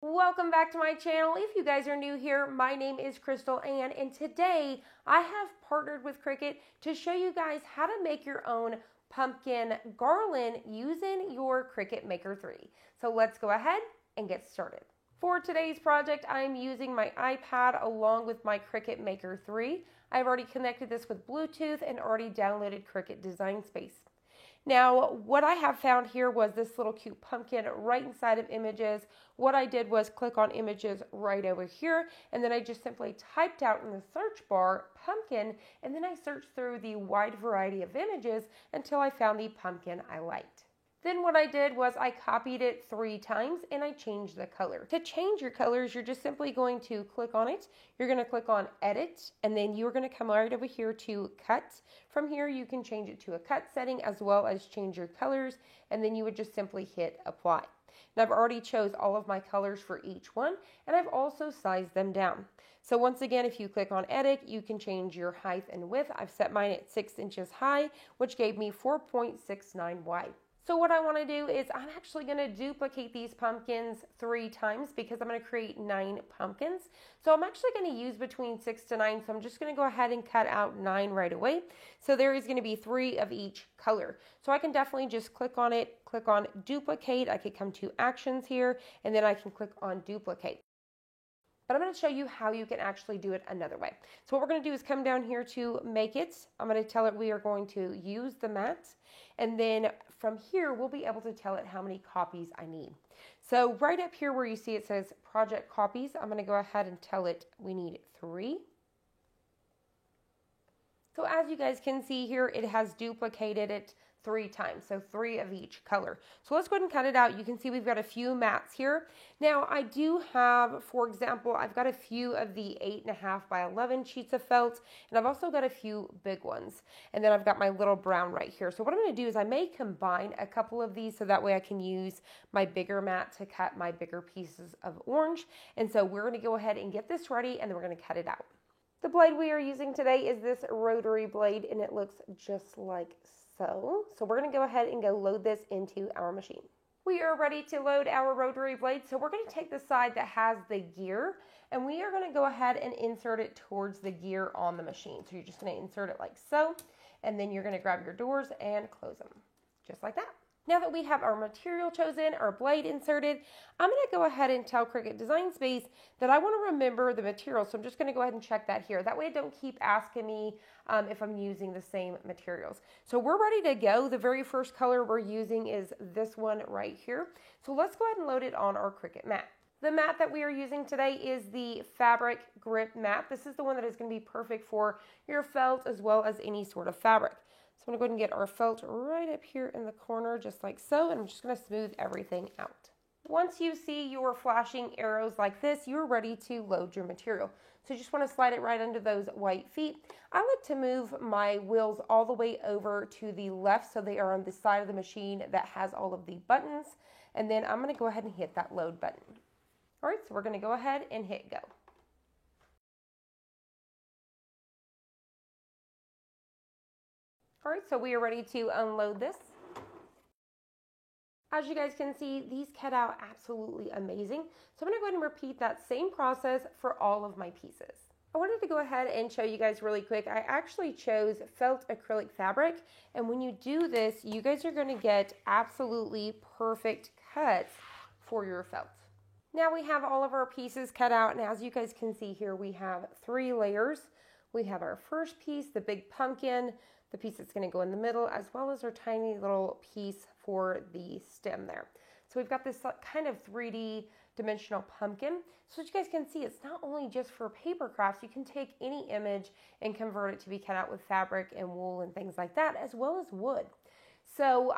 Welcome back to my channel. If you guys are new here, my name is Crystal Ann, and today I have partnered with Cricut to show you guys how to make your own pumpkin garland using your Cricut Maker 3. So let's go ahead and get started. For today's project, I'm using my iPad along with my Cricut Maker 3. I've already connected this with Bluetooth and already downloaded Cricut Design Space. Now, what I have found here was this little cute pumpkin right inside of images. What I did was click on images right over here, and then I just simply typed out in the search bar pumpkin, and then I searched through the wide variety of images until I found the pumpkin I liked. Then what I did was I copied it 3 times and I changed the color. To change your colors, you're just simply going to click on it. You're going to click on edit, and then you're going to come right over here to cut. From here, you can change it to a cut setting as well as change your colors, and then you would just simply hit apply. Now I've already chose all of my colors for each one, and I've also sized them down. So once again, if you click on edit, you can change your height and width. I've set mine at 6 inches high, which gave me 4.69 wide. So what I want to do is I'm actually going to duplicate these pumpkins 3 times because I'm going to create 9 pumpkins. So I'm actually going to use between 6 to 9. So I'm just going to go ahead and cut out 9 right away. So there is going to be 3 of each color. So I can definitely just click on it, click on duplicate. I could come to actions here, and then I can click on duplicate. But I'm going to show you how you can actually do it another way. So what we're going to do is come down here to make it. I'm going to tell it we are going to use the mat. And then from here, we'll be able to tell it how many copies I need. So right up here where you see it says project copies, I'm going to go ahead and tell it we need 3. So as you guys can see here, it has duplicated it 3 times, so 3 of each color. So let's go ahead and cut it out. You can see we've got a few mats here. Now I do have, for example, I've got a few of the 8.5 by 11 sheets of felt, and I've also got a few big ones. And then I've got my little brown right here. So what I'm going to do is I may combine a couple of these so that way I can use my bigger mat to cut my bigger pieces of orange. And so we're going to go ahead and get this ready, and then we're going to cut it out. The blade we are using today is this rotary blade, and it looks just like so. So we're going to go ahead and go load this into our machine. We are ready to load our rotary blade. So we're going to take the side that has the gear, and we are going to go ahead and insert it towards the gear on the machine. So you're just going to insert it like so, and then you're going to grab your doors and close them, just like that. Now that we have our material chosen, our blade inserted, I'm going to go ahead and tell Cricut Design Space that I want to remember the material. So I'm just going to go ahead and check that here. That way I don't keep asking me if I'm using the same materials. So we're ready to go. The very first color we're using is this one right here. So let's go ahead and load it on our Cricut mat. The mat that we are using today is the fabric grip mat. This is the one that is going to be perfect for your felt as well as any sort of fabric. So I'm going to go ahead and get our felt right up here in the corner just like so, and I'm just going to smooth everything out. Once you see your flashing arrows like this, you're ready to load your material. So you just want to slide it right under those white feet. I like to move my wheels all the way over to the left so they are on the side of the machine that has all of the buttons, and then I'm going to go ahead and hit that load button. All right, so we're going to go ahead and hit go. All right, so we are ready to unload this. As you guys can see, these cut out absolutely amazing. So I'm going to go ahead and repeat that same process for all of my pieces. I wanted to go ahead and show you guys really quick. I actually chose felt acrylic fabric, and when you do this, you guys are going to get absolutely perfect cuts for your felt. Now we have all of our pieces cut out, and as you guys can see here, we have 3 layers. We have our first piece, the big pumpkin, the piece that's going to go in the middle, as well as our tiny little piece for the stem there. So we've got this kind of 3D dimensional pumpkin. So as you guys can see, it's not only just for paper crafts. You can take any image and convert it to be cut out with fabric and wool and things like that, as well as wood. So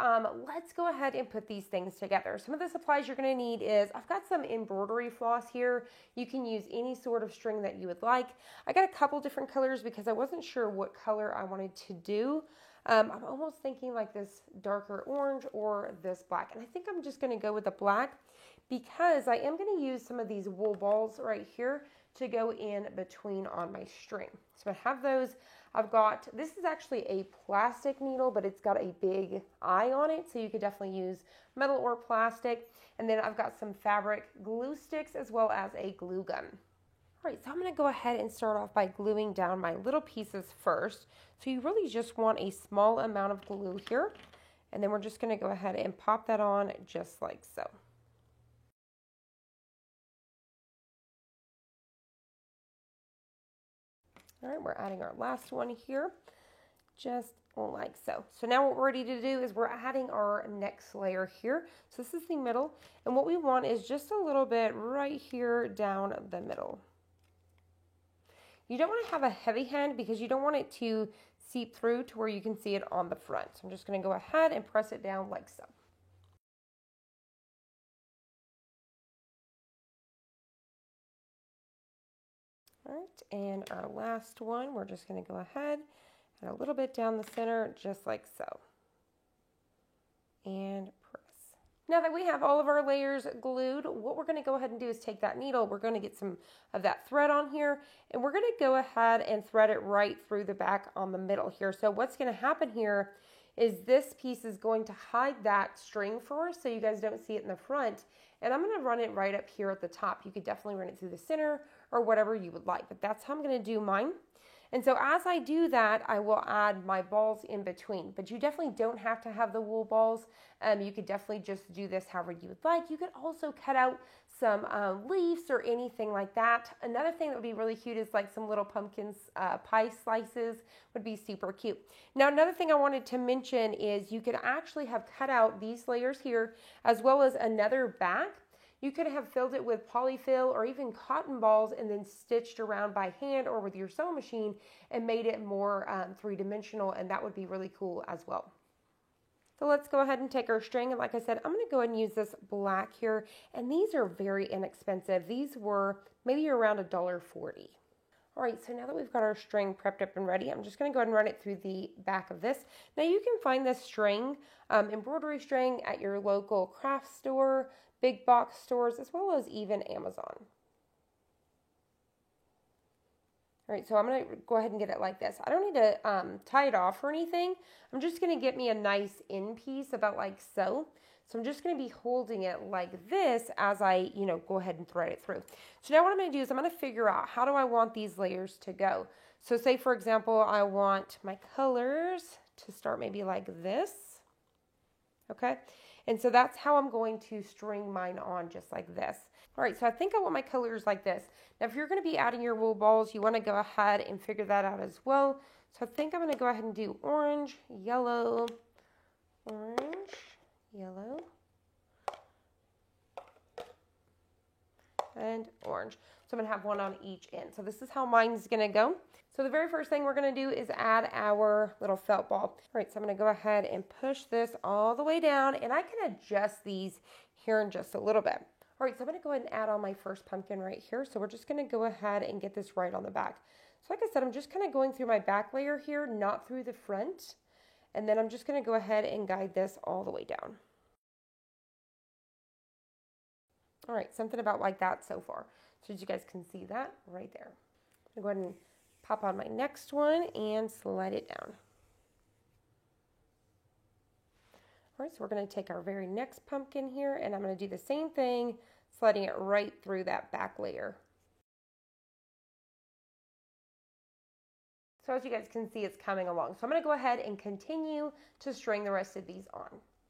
let's go ahead and put these things together. Some of the supplies you're going to need is, I've got some embroidery floss here. You can use any sort of string that you would like. I got a couple different colors because I wasn't sure what color I wanted to do. I'm almost thinking like this darker orange or this black. And I think I'm just going to go with the black because I am going to use some of these wool balls right here to go in between on my string. So I have those. I've got, this is actually a plastic needle, but it's got a big eye on it, so you could definitely use metal or plastic. And then I've got some fabric glue sticks as well as a glue gun. All right, so I'm going to go ahead and start off by gluing down my little pieces first. So you really just want a small amount of glue here, and then we're just going to go ahead and pop that on just like so. All right, we're adding our last one here, just like so. So now what we're ready to do is we're adding our next layer here. So this is the middle, and what we want is just a little bit right here down the middle. You don't want to have a heavy hand because you don't want it to seep through to where you can see it on the front. So I'm just going to go ahead and press it down like so. All right, and our last one, we're just going to go ahead and a little bit down the center, just like so. And press. Now that we have all of our layers glued, what we're going to go ahead and do is take that needle, we're going to get some of that thread on here, and we're going to go ahead and thread it right through the back on the middle here. So what's going to happen here is this piece is going to hide that string for us so you guys don't see it in the front. And I'm going to run it right up here at the top. You could definitely run it through the center or whatever you would like, but that's how I'm going to do mine. And so as I do that, I will add my balls in between, but you definitely don't have to have the wool balls. You could definitely just do this however you would like. You could also cut out some leaves or anything like that. Another thing that would be really cute is like some little pumpkins, pie slices would be super cute. Now, another thing I wanted to mention is you could actually have cut out these layers here as well as another back. You could have filled it with polyfill or even cotton balls and then stitched around by hand or with your sewing machine and made it more three-dimensional, and that would be really cool as well. So let's go ahead and take our string, and like I said, I'm going to go ahead and use this black here, and these are very inexpensive. These were maybe around $1.40. All right, so now that we've got our string prepped up and ready, I'm just going to go ahead and run it through the back of this. Now you can find this string, embroidery string, at your local craft store, big box stores, as well as even Amazon. All right, so I'm going to go ahead and get it like this. I don't need to tie it off or anything. I'm just going to get me a nice end piece about like so. So I'm just going to be holding it like this as I, go ahead and thread it through. So now what I'm going to do is I'm going to figure out how do I want these layers to go. So say, for example, I want my colors to start maybe like this. Okay. And so that's how I'm going to string mine on, just like this. All right, so I think I want my colors like this. Now, if you're going to be adding your wool balls, you want to go ahead and figure that out as well. So I think I'm going to go ahead and do orange, yellow, orange, yellow, and orange. So I'm going to have one on each end. So this is how mine's going to go. So the very first thing we're going to do is add our little felt ball. All right, so I'm going to go ahead and push this all the way down, and I can adjust these here in just a little bit. All right, so I'm going to go ahead and add on my first pumpkin right here. So we're just going to go ahead and get this right on the back. So like I said, I'm just kind of going through my back layer here, not through the front. And then I'm just going to go ahead and guide this all the way down. All right, something about like that so far. So as you guys can see that right there. I'm going to go ahead and pop on my next one and slide it down. All right, so we're going to take our very next pumpkin here, and I'm going to do the same thing, sliding it right through that back layer. So as you guys can see, it's coming along. So I'm going to go ahead and continue to string the rest of these on.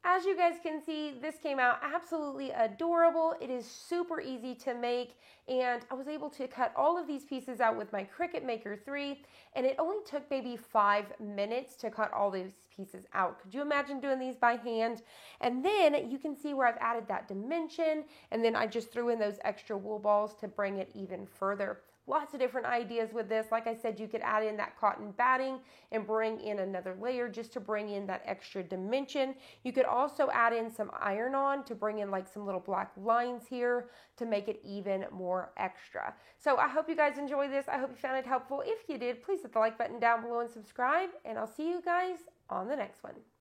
As you guys can see, this came out absolutely adorable. It is super easy to make, and I was able to cut all of these pieces out with my Cricut Maker 3, and it only took maybe 5 minutes to cut all these pieces out. Could you imagine doing these by hand? And then you can see where I've added that dimension, and then I just threw in those extra wool balls to bring it even further. Lots of different ideas with this. Like I said, you could add in that cotton batting and bring in another layer just to bring in that extra dimension. You could also add in some iron-on to bring in like some little black lines here to make it even more extra. So I hope you guys enjoyed this. I hope you found it helpful. If you did, please hit the like button down below and subscribe, and I'll see you guys on the next one.